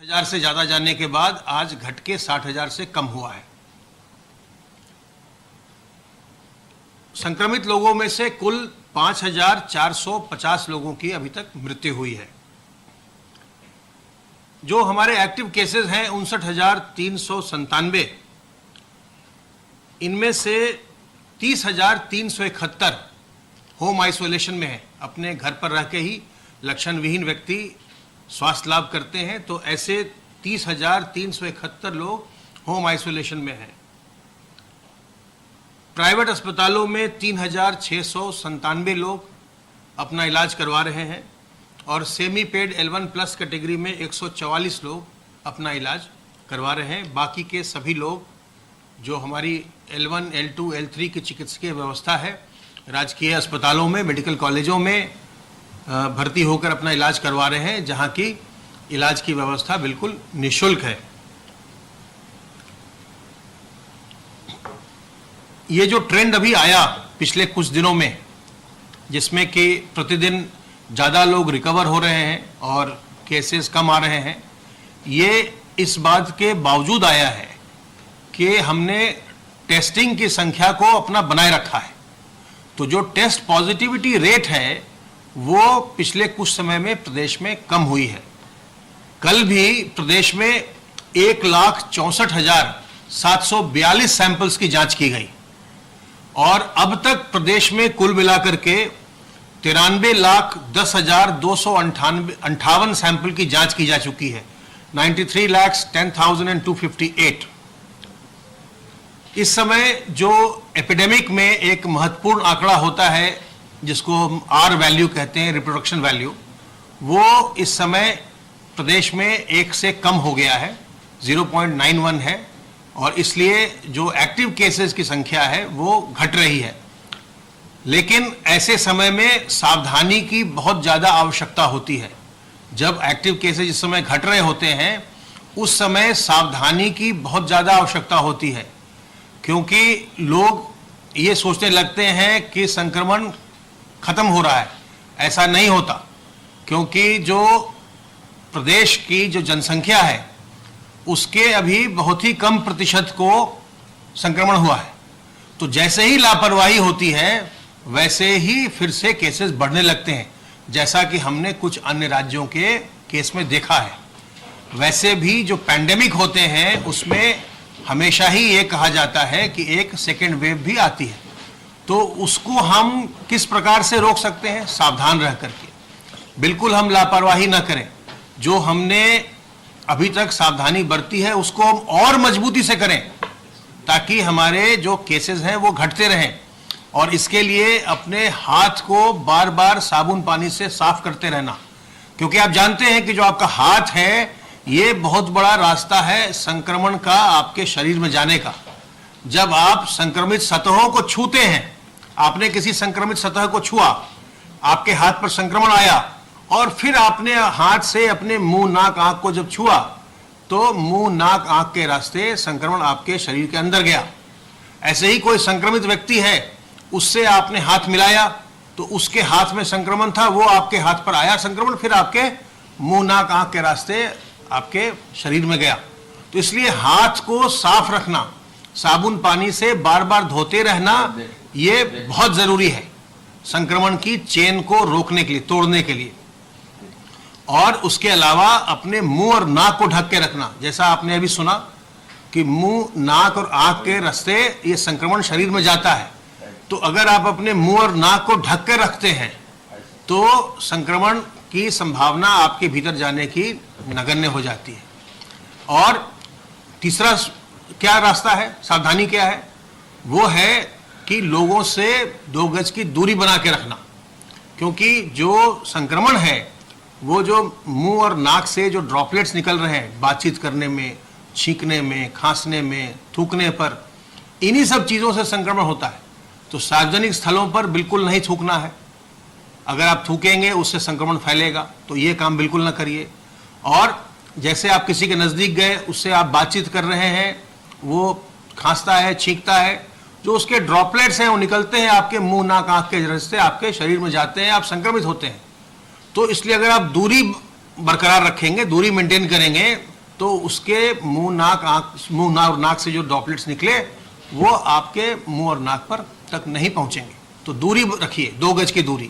60,000 से ज़्यादा जाने के बाद आज घट के 60,000 से कम हुआ है। संक्रमित लोगों में से कुल 5,450 लोगों की अभी तक मृत्यु हुई है। जो हमारे एक्टिव केसेस हैं 59,397, इनमें से 30,371 होम आइसोलेशन में है, अपने घर पर रह के ही लक्षण विहीन व्यक्ति स्वास्थ्य लाभ करते हैं। तो ऐसे 30,371 लोग होम आइसोलेशन में हैं। प्राइवेट अस्पतालों में 3,697 लोग अपना इलाज करवा रहे हैं और सेमी पेड L1+ कैटेगरी में 144 लोग अपना इलाज करवा रहे हैं। बाकी के सभी लोग जो हमारी L1, L2, L3 की चिकित्सकीय व्यवस्था है, राजकीय अस्पतालों में, मेडिकल कॉलेजों में भर्ती होकर अपना इलाज करवा रहे हैं, जहां की इलाज की व्यवस्था बिल्कुल निःशुल्क है। ये जो ट्रेंड अभी आया पिछले कुछ दिनों में, जिसमें कि प्रतिदिन ज़्यादा लोग रिकवर हो रहे हैं और केसेस कम आ रहे हैं, ये इस बात के बावजूद आया है कि हमने टेस्टिंग की संख्या को अपना बनाए रखा है। तो जो टेस्ट पॉजिटिविटी रेट है वो पिछले कुछ समय में प्रदेश में कम हुई है। कल भी प्रदेश में 1,64,742 सैंपल्स की जांच की गई और अब तक प्रदेश में कुल मिलाकर के 93,10,258 सैंपल की जांच की जा चुकी है। 93,10,258। इस समय जो एपिडेमिक में एक महत्वपूर्ण आंकड़ा होता है जिसको हम R वैल्यू कहते हैं, रिप्रोडक्शन वैल्यू, वो इस समय प्रदेश में 1 से कम हो गया है, 0.91 है और इसलिए जो एक्टिव केसेस की संख्या है वो घट रही है। लेकिन ऐसे समय में सावधानी की बहुत ज़्यादा आवश्यकता होती है। जब एक्टिव केसेस इस समय घट रहे होते हैं उस समय सावधानी की बहुत ज़्यादा आवश्यकता होती है, क्योंकि लोग ये सोचने लगते हैं कि संक्रमण खत्म हो रहा है। ऐसा नहीं होता, क्योंकि जो प्रदेश की जो जनसंख्या है उसके अभी बहुत ही कम प्रतिशत को संक्रमण हुआ है। तो जैसे ही लापरवाही होती है वैसे ही फिर से केसेस बढ़ने लगते हैं, जैसा कि हमने कुछ अन्य राज्यों के केस में देखा है। वैसे भी जो पैंडेमिक होते हैं उसमें हमेशा ही ये कहा जाता है कि एक सेकेंड वेव भी आती है। तो उसको हम किस प्रकार से रोक सकते हैं? सावधान रह करके। बिल्कुल हम लापरवाही ना करें। जो हमने अभी तक सावधानी बरती है उसको हम और मजबूती से करें, ताकि हमारे जो केसेस हैं वो घटते रहें। और इसके लिए अपने हाथ को बार बार साबुन पानी से साफ करते रहना, क्योंकि आप जानते हैं कि जो आपका हाथ है ये बहुत बड़ा रास्ता है संक्रमण का आपके शरीर में जाने का। जब आप संक्रमित सतहों को छूते हैं, आपने किसी संक्रमित सतह को छुआ, आपके हाथ पर संक्रमण आया और फिर आपने हाथ से अपने मुंह, नाक, आंख को जब छुआ तो मुंह, नाक, आंख के रास्ते संक्रमण आपके शरीर के अंदर गया। ऐसे ही कोई संक्रमित व्यक्ति है, उससे आपने हाथ मिलाया तो उसके हाथ में संक्रमण था, वो आपके हाथ पर आया संक्रमण, फिर आपके मुंह, नाक, आंख के रास्ते आपके शरीर में गया। तो इसलिए हाथ को साफ रखना, साबुन पानी से बार बार धोते रहना, ये बहुत जरूरी है संक्रमण की चेन को रोकने के लिए, तोड़ने के लिए। और उसके अलावा अपने मुंह और नाक को ढक के रखना। जैसा आपने अभी सुना कि मुंह, नाक और आंख के रास्ते ये संक्रमण शरीर में जाता है, तो अगर आप अपने मुंह और नाक को ढक के रखते हैं तो संक्रमण की संभावना आपके भीतर जाने की नगण्य हो जाती है। और तीसरा क्या रास्ता है, सावधानी क्या है? वो है कि लोगों से 2 गज की दूरी बना के रखना, क्योंकि जो संक्रमण है वो जो मुंह और नाक से जो ड्रॉपलेट्स निकल रहे हैं बातचीत करने में, छींकने में, खांसने में, थूकने पर, इन्हीं सब चीज़ों से संक्रमण होता है। तो सार्वजनिक स्थलों पर बिल्कुल नहीं थूकना है। अगर आप थूकेंगे उससे संक्रमण फैलेगा, तो ये काम बिल्कुल ना करिए। और जैसे आप किसी के नज़दीक गए, उससे आप बातचीत कर रहे हैं, वो खांसता है, छींकता है, जो उसके ड्रॉपलेट्स हैं वो निकलते हैं आपके मुंह, नाक, आंख के रास्ते आपके शरीर में जाते हैं, आप संक्रमित होते हैं। तो इसलिए अगर आप दूरी बरकरार रखेंगे, दूरी मेंटेन करेंगे, तो उसके मुंह और नाक से जो ड्रॉपलेट्स निकले वो आपके मुंह और नाक पर तक नहीं पहुंचेंगे। तो दूरी रखिए, 2 गज की दूरी,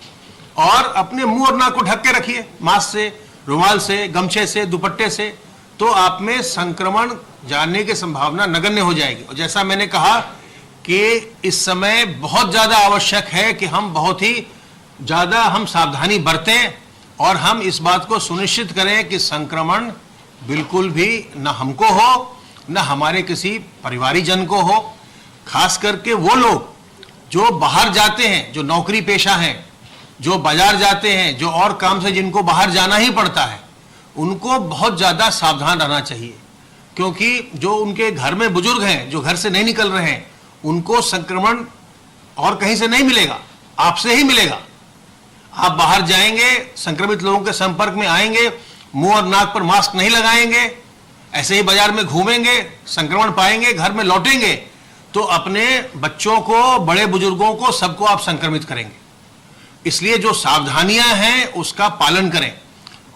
और अपने मुंह और नाक को ढक के रखिए, मास्क से, रुमाल से, गमछे से, दुपट्टे से, तो आप में संक्रमण जाने की संभावना नगण्य हो जाएगी। और जैसा मैंने कहा कि इस समय बहुत ज्यादा आवश्यक है कि हम बहुत ही ज्यादा हम सावधानी बरतें और हम इस बात को सुनिश्चित करें कि संक्रमण बिल्कुल भी न हमको हो न हमारे किसी परिवारीजन को हो। खास करके वो लोग जो बाहर जाते हैं, जो नौकरी पेशा हैं, जो बाजार जाते हैं, जो और काम से जिनको बाहर जाना ही पड़ता है, उनको बहुत ज्यादा सावधान रहना चाहिए, क्योंकि जो उनके घर में बुजुर्ग हैं, जो घर से नहीं निकल रहे हैं, उनको संक्रमण और कहीं से नहीं मिलेगा, आपसे ही मिलेगा। आप बाहर जाएंगे, संक्रमित लोगों के संपर्क में आएंगे, मुंह और नाक पर मास्क नहीं लगाएंगे, ऐसे ही बाजार में घूमेंगे, संक्रमण पाएंगे, घर में लौटेंगे तो अपने बच्चों को, बड़े बुजुर्गों को, सबको आप संक्रमित करेंगे। इसलिए जो सावधानियां हैं उसका पालन करें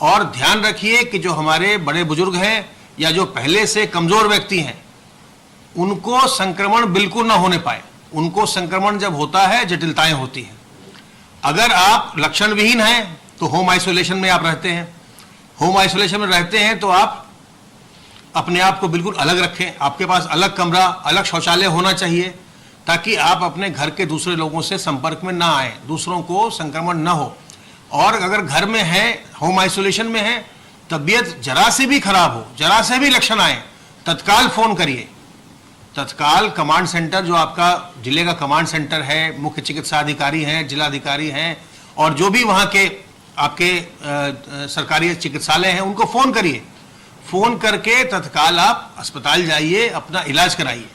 और ध्यान रखिए कि जो हमारे बड़े बुजुर्ग हैं या जो पहले से कमजोर व्यक्ति हैं, उनको संक्रमण बिल्कुल ना होने पाए। उनको संक्रमण जब होता है जटिलताएं होती हैं। अगर आप लक्षण विहीन हैं तो होम आइसोलेशन में आप रहते हैं। होम आइसोलेशन में रहते हैं तो आप अपने आप को बिल्कुल अलग रखें। आपके पास अलग कमरा, अलग शौचालय होना चाहिए ताकि आप अपने घर के दूसरे लोगों से संपर्क में ना आए, दूसरों को संक्रमण ना हो। और अगर घर में है, होम आइसोलेशन में है, तबीयत जरा से भी खराब हो, जरा से भी लक्षण आए, तत्काल फोन करिए। तत्काल कमांड सेंटर, जो आपका जिले का कमांड सेंटर है, मुख्य चिकित्सा अधिकारी हैं, जिलाधिकारी हैं, और जो भी वहाँ के आपके सरकारी चिकित्सालय हैं, उनको फोन करिए। फोन करके तत्काल आप अस्पताल जाइए, अपना इलाज कराइए।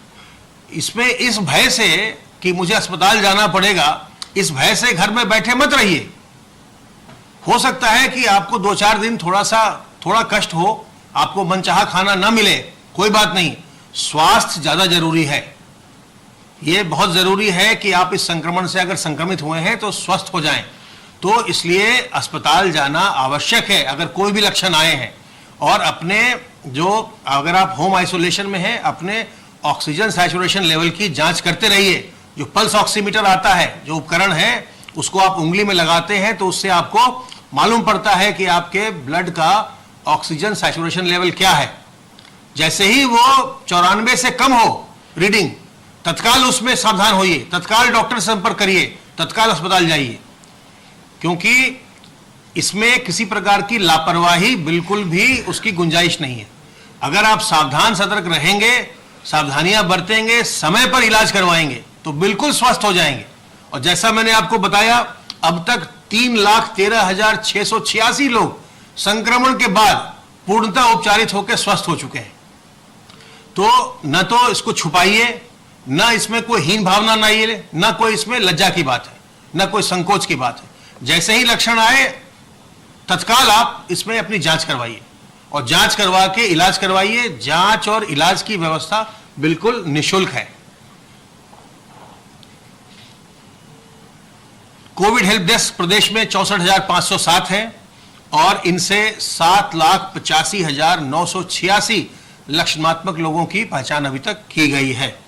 इसमें इस भय से कि मुझे अस्पताल जाना पड़ेगा, इस भय से घर में बैठे मत रहिए। हो सकता है कि आपको 2-4 दिन थोड़ा कष्ट हो, आपको मनचाहा खाना ना मिले, कोई बात नहीं। स्वास्थ्य ज्यादा जरूरी है। यह बहुत जरूरी है कि आप इस संक्रमण से अगर संक्रमित हुए हैं तो स्वस्थ हो जाएं। तो इसलिए अस्पताल जाना आवश्यक है अगर कोई भी लक्षण आए हैं। और अपने अगर आप होम आइसोलेशन में हैं, अपने ऑक्सीजन सैचुरेशन लेवल की जांच करते रहिए। जो पल्स ऑक्सीमीटर आता है, जो उपकरण है, उसको आप उंगली में लगाते हैं तो उससे आपको मालूम पड़ता है कि आपके ब्लड का ऑक्सीजन सैचुरेशन लेवल क्या है। जैसे ही वो 94 से कम हो रीडिंग, तत्काल उसमें सावधान होइए, तत्काल डॉक्टर से संपर्क करिए, तत्काल अस्पताल जाइए, क्योंकि इसमें किसी प्रकार की लापरवाही बिल्कुल भी उसकी गुंजाइश नहीं है। अगर आप सावधान सतर्क रहेंगे, सावधानियां बरतेंगे, समय पर इलाज करवाएंगे तो बिल्कुल स्वस्थ हो जाएंगे। और जैसा मैंने आपको बताया, अब तक 3,13,686 लोग संक्रमण के बाद पूर्णतः उपचारित होकर स्वस्थ हो चुके हैं। तो न तो इसको छुपाइए, न इसमें कोई हीन भावना ना आइए, न कोई इसमें लज्जा की बात है, न कोई संकोच की बात है। जैसे ही लक्षण आए तत्काल आप इसमें अपनी जांच करवाइए और जांच करवा के इलाज करवाइए। जांच और इलाज की व्यवस्था बिल्कुल निःशुल्क है। कोविड हेल्प डेस्क प्रदेश में 64,507 है और इनसे 7,85,986 लक्षणात्मक लोगों की पहचान अभी तक की गई है।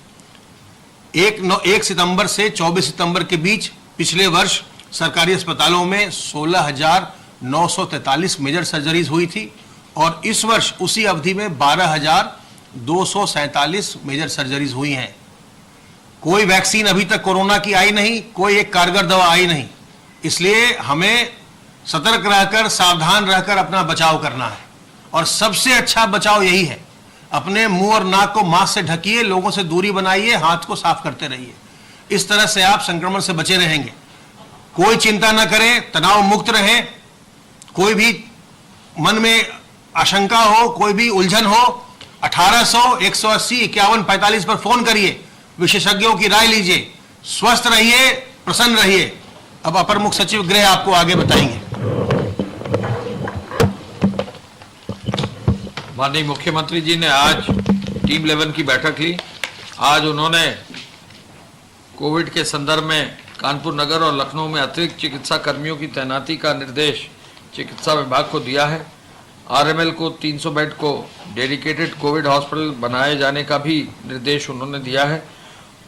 1 सितंबर से 24 सितंबर के बीच पिछले वर्ष सरकारी अस्पतालों में 16,943 मेजर सर्जरीज हुई थी और इस वर्ष उसी अवधि में 12,247 मेजर सर्जरीज हुई हैं। कोई वैक्सीन अभी तक कोरोना की आई नहीं, कोई एक कारगर दवा आई नहीं। इसलिए हमें सतर्क रहकर, सावधान रहकर अपना बचाव करना है और सबसे अच्छा बचाव यही है। अपने मुंह और नाक को मास्क से ढकिए, लोगों से दूरी बनाइए, हाथ को साफ करते रहिए। इस तरह से आप संक्रमण से बचे रहेंगे। कोई चिंता न करें, तनाव मुक्त रहें। कोई भी मन में आशंका हो, कोई भी उलझन हो, 1800 180 51 45 पर फोन करिए, विशेषज्ञों की राय लीजिए। स्वस्थ रहिए, प्रसन्न रहिए। अब अपर मुख्य सचिव गृह आपको आगे बताएंगे। माननीय मुख्यमंत्री जी ने आज टीम 11 की बैठक ली। आज उन्होंने कोविड के संदर्भ में कानपुर नगर और लखनऊ में अतिरिक्त चिकित्सा कर्मियों की तैनाती का निर्देश चिकित्सा विभाग को दिया है। आरएमएल को 300 बेड को डेडिकेटेड कोविड हॉस्पिटल बनाए जाने का भी निर्देश उन्होंने दिया है।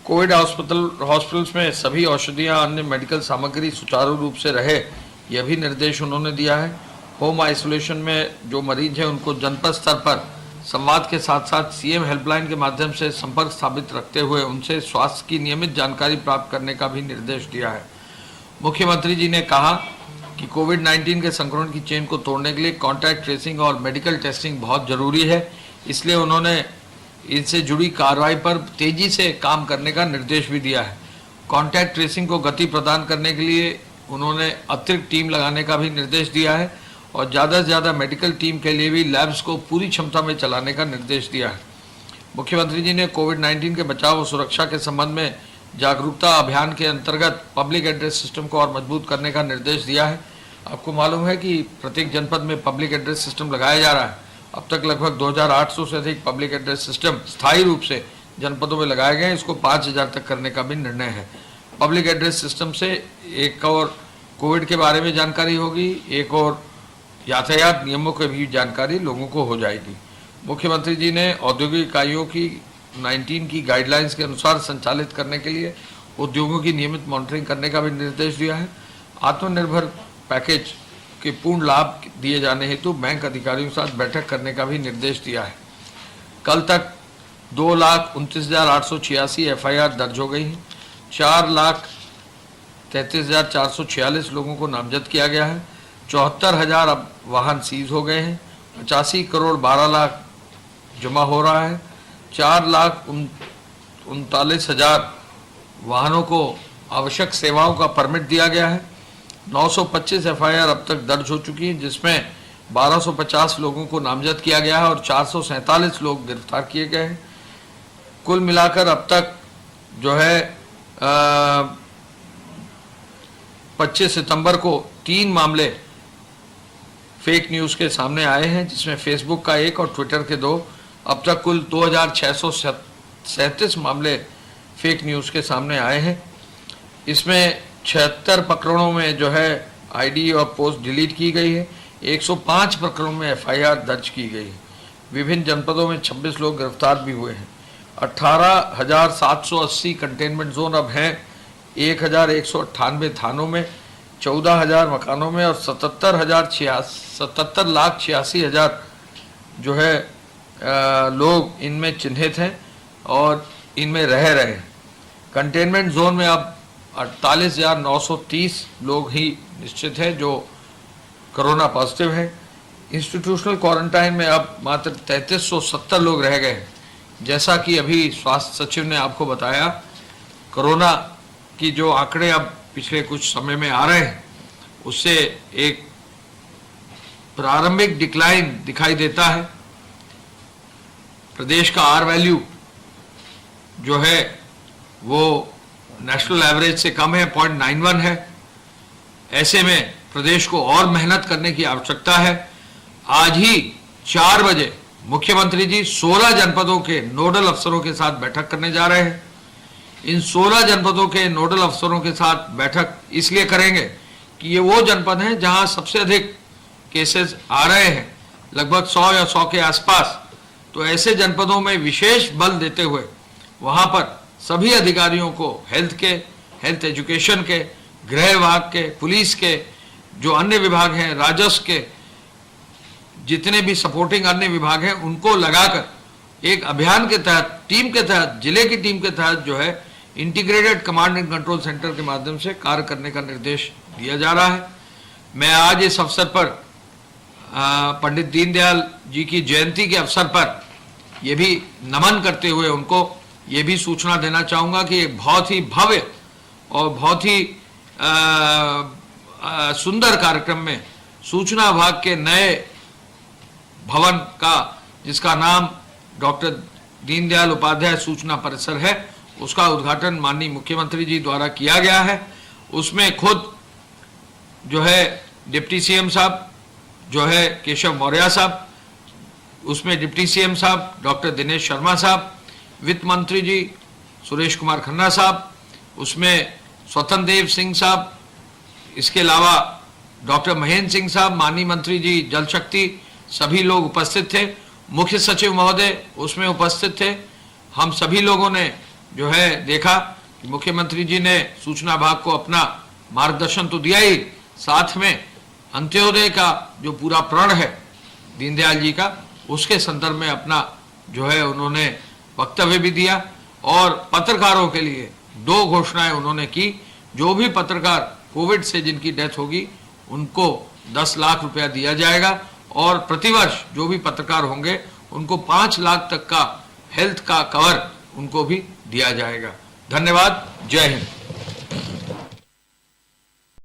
कोविड हॉस्पिटल्स में सभी औषधियां, अन्य मेडिकल सामग्री सुचारू रूप से रहे, यह भी निर्देश उन्होंने दिया है। होम आइसोलेशन में जो मरीज हैं उनको जनपद स्तर पर संवाद के साथ साथ सीएम हेल्पलाइन के माध्यम से संपर्क स्थापित रखते हुए उनसे स्वास्थ्य की नियमित जानकारी प्राप्त करने का भी निर्देश दिया है। मुख्यमंत्री जी ने कहा कि कोविड-19 के संक्रमण की चेन को तोड़ने के लिए कॉन्टैक्ट ट्रेसिंग और मेडिकल टेस्टिंग बहुत जरूरी है, इसलिए उन्होंने इनसे जुड़ी कार्रवाई पर तेजी से काम करने का निर्देश भी दिया है। कॉन्टैक्ट ट्रेसिंग को गति प्रदान करने के लिए उन्होंने अतिरिक्त टीम लगाने का भी निर्देश दिया है और ज़्यादा से ज़्यादा मेडिकल टीम के लिए भी लैब्स को पूरी क्षमता में चलाने का निर्देश दिया है। मुख्यमंत्री जी ने कोविड-19 के बचाव और सुरक्षा के संबंध में जागरूकता अभियान के अंतर्गत पब्लिक एड्रेस सिस्टम को और मजबूत करने का निर्देश दिया है। आपको मालूम है कि प्रत्येक जनपद में पब्लिक एड्रेस सिस्टम लगाया जा रहा है। अब तक लगभग 2800 से अधिक पब्लिक एड्रेस सिस्टम स्थायी रूप से जनपदों में लगाए गए हैं। इसको 5000 तक करने का भी निर्णय है। पब्लिक एड्रेस सिस्टम से एक और कोविड के बारे में जानकारी होगी, एक और यातायात नियमों की भी जानकारी लोगों को हो जाएगी। मुख्यमंत्री जी ने औद्योगिक इकाइयों की 19 की गाइडलाइंस के अनुसार संचालित करने के लिए उद्योगों की नियमित मॉनिटरिंग करने का भी निर्देश दिया है। आत्मनिर्भर पैकेज के पूर्ण लाभ दिए जाने हेतु बैंक अधिकारियों के साथ बैठक करने का भी निर्देश दिया है। कल तक 2,29,886 एफआईआर दर्ज हो गई हैं। 4,33,446 लोगों को नामजद किया गया है। 74,000 अब वाहन सीज हो गए हैं। 85 करोड़ 12 लाख जमा हो रहा है। 4,39,000 वाहनों को आवश्यक सेवाओं का परमिट दिया गया है। 925 एफआईआर अब तक दर्ज हो चुकी है, जिसमें 1250 लोगों को नामजद किया गया है और 447 लोग गिरफ्तार किए गए हैं। कुल मिलाकर अब तक जो है 25 सितंबर को 3 मामले फेक न्यूज़ के सामने आए हैं, जिसमें फेसबुक का 1 और ट्विटर के 2। अब तक कुल 2637 मामले फेक न्यूज़ के सामने आए हैं। इसमें 76 प्रकरणों में जो है आईडी और पोस्ट डिलीट की गई है। 105 प्रकरणों में एफआईआर दर्ज की गई है। विभिन्न जनपदों में 26 लोग गिरफ्तार भी हुए हैं। 18,780 कंटेनमेंट जोन अब हैं। 1,198 थानों में, 14,000 मकानों में और 77,86,000 जो है लोग इनमें चिन्हित हैं और इनमें रह रहे हैं। कंटेनमेंट जोन में अब 48,930 लोग ही निश्चित हैं जो कोरोना पॉजिटिव हैं। इंस्टीट्यूशनल क्वारंटाइन में अब मात्र 3370 लोग रह गए हैं। जैसा कि अभी स्वास्थ्य सचिव ने आपको बताया, कोरोना की जो आंकड़े अब पिछले कुछ समय में आ रहे हैं, उससे एक प्रारंभिक डिक्लाइन दिखाई देता है। प्रदेश का आर वैल्यू जो है वो नेशनल एवरेज से कम है, 0.91 है। ऐसे में प्रदेश को और मेहनत करने की आवश्यकता है। आज ही 4 बजे मुख्यमंत्री जी 16 जनपदों के नोडल अफसरों के साथ बैठक करने जा रहे हैं। इन 16 जनपदों के नोडल अफसरों के साथ बैठक इसलिए करेंगे कि ये वो जनपद हैं जहां सबसे अधिक केसेस आ रहे हैं, लगभग 100 या 100 के आसपास। तो ऐसे जनपदों में विशेष बल देते हुए वहां पर सभी अधिकारियों को हेल्थ एजुकेशन के, गृह विभाग के, पुलिस के, जो अन्य विभाग हैं, राजस्व के, जितने भी सपोर्टिंग अन्य विभाग हैं, उनको लगाकर एक अभियान के तहत, टीम के तहत, जिले की टीम के तहत जो है integrated command and control centre के माध्यम से कार्य करने का निर्देश दिया जा रहा है। मैं आज इस अवसर पर पंडित दीनदयाल जी की जयंती के अवसर पर ये भी नमन करते हुए उनको ये भी सूचना देना चाहूँगा कि एक बहुत ही भव्य और बहुत ही सुंदर कार्यक्रम में सूचना विभाग के नए भवन का, जिसका नाम डॉक्टर दीनदयाल उपाध्याय सूचना परिसर है, उसका उद्घाटन माननीय मुख्यमंत्री जी द्वारा किया गया है। उसमें खुद जो है डिप्टी सीएम साहब जो है केशव मौर्य साहब, उसमें डिप्टी सीएम साहब डॉक्टर दिनेश शर्मा साहब, वित्त मंत्री जी सुरेश कुमार खन्ना साहब, उसमें स्वतंत्र देव सिंह साहब, इसके अलावा डॉक्टर महेंद्र सिंह साहब माननीय मंत्री जी जल शक्ति, सभी लोग उपस्थित थे, मुख्य सचिव महोदय उसमें उपस्थित थे। हम सभी लोगों ने जो है देखा कि मुख्यमंत्री जी ने सूचना विभाग को अपना मार्गदर्शन तो दिया ही, साथ में अंत्योदय का जो पूरा प्रण है दीनदयाल जी का, उसके संदर्भ में अपना जो है उन्होंने वक्तव्य भी दिया। और पत्रकारों के लिए 2 घोषणाएं उन्होंने की। जो भी पत्रकार कोविड से जिनकी डेथ होगी उनको 10 लाख रुपया दिया जाएगा, और प्रतिवर्ष जो भी पत्रकार होंगे उनको 5 लाख तक का हेल्थ का कवर उनको भी दिया जाएगा। धन्यवाद। जय हिंद।